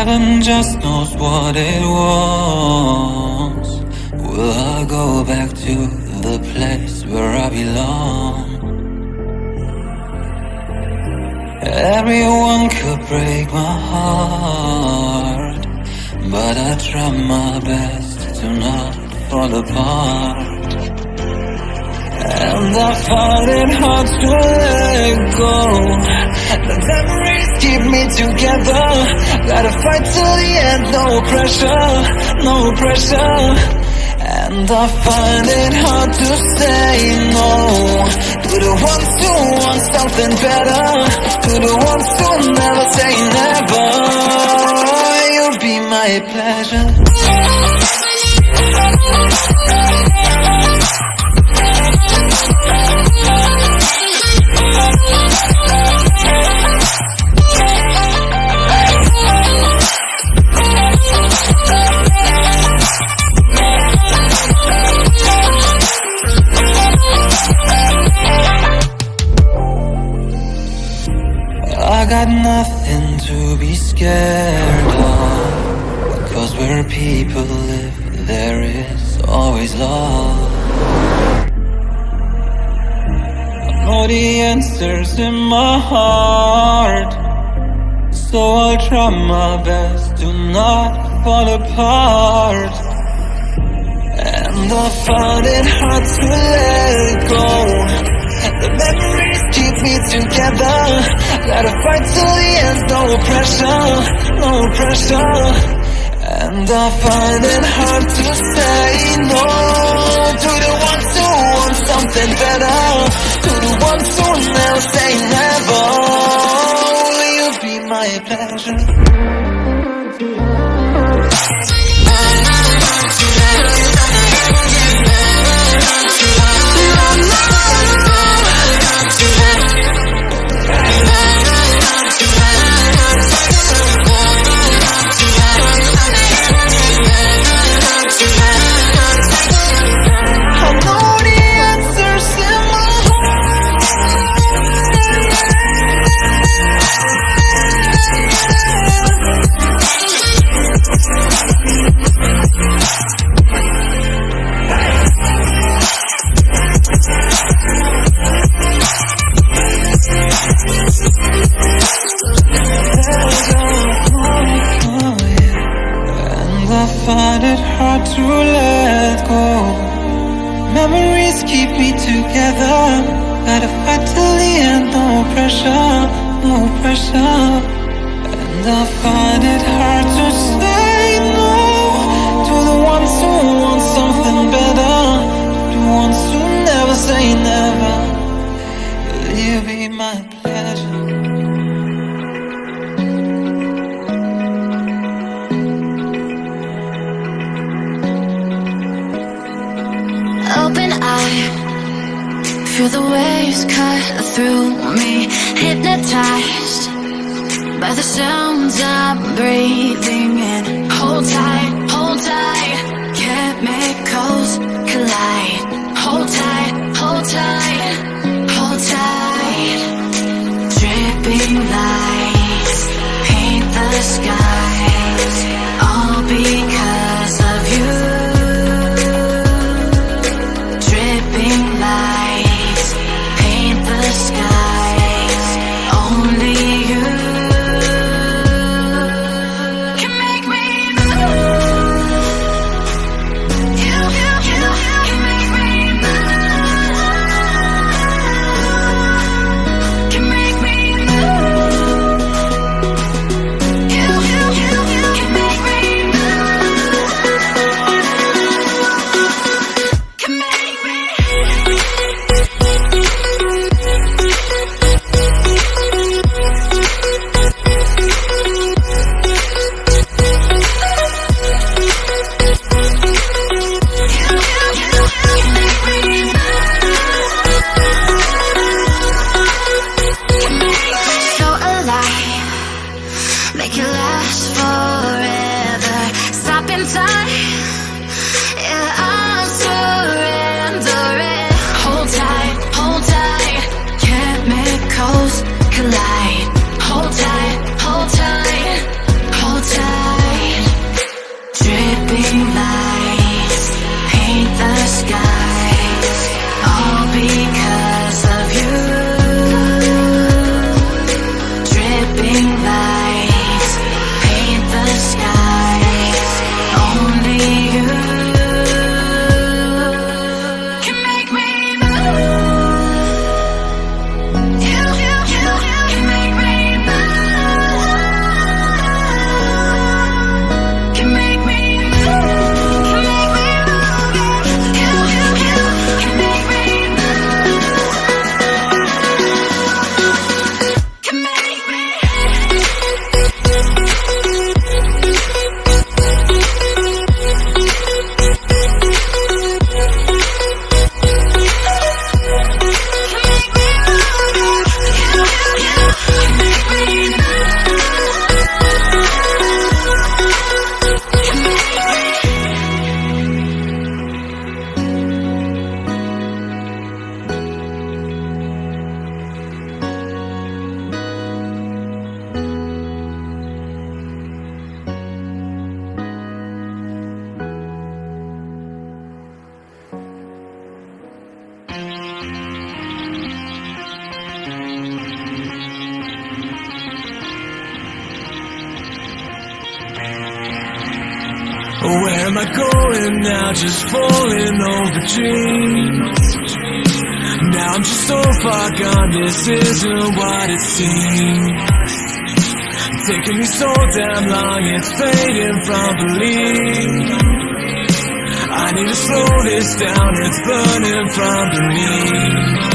heaven just knows what it was. Will I go back to the place where I belong? Everyone could break my heart, but I try my best to not fall apart. And I find it hard to let go. The memories keep me together. Gotta fight till the end, no pressure, no pressure. And I find it hard to say no to the ones who want something better, to the ones who never say never. You'll be my pleasure. I got nothing to be scared of, because where people live, there is always love. I know the answers in my heart, so I'll try my best to not fall apart. And I find it hard to let go. The memories keep me together. Gotta fight till the end, no pressure, no pressure. And I find it hard to say no to the ones who want something better, to the ones who never say never. Will you be my pleasure? Find it hard to let go. Memories keep me together. Gotta fight till the end, no pressure, no pressure. And I find it hard to say no to the ones who want something better, to the ones who never say never. Will you be my pleasure? Open eye, feel the waves cut through me, hypnotized by the sounds I'm breathing in. Hold tight, chemicals collide. Hold tight, hold tight, hold tight. Dripping lights paint the skies, all because of you. Lights paint the skies, only you can make me move. You can make me move. Can make me move. You can make me move. Can make me. Make it last forever. Stop in time. Yeah, I'm surrendering. Hold tight. Chemicals collide. Hold tight, hold tight, hold tight. Where am I going now? Just falling over dreams. Now I'm just so far gone, this isn't what it seems. Taking me so damn long, it's fading from belief. I need to slow this down, it's burning from beneath.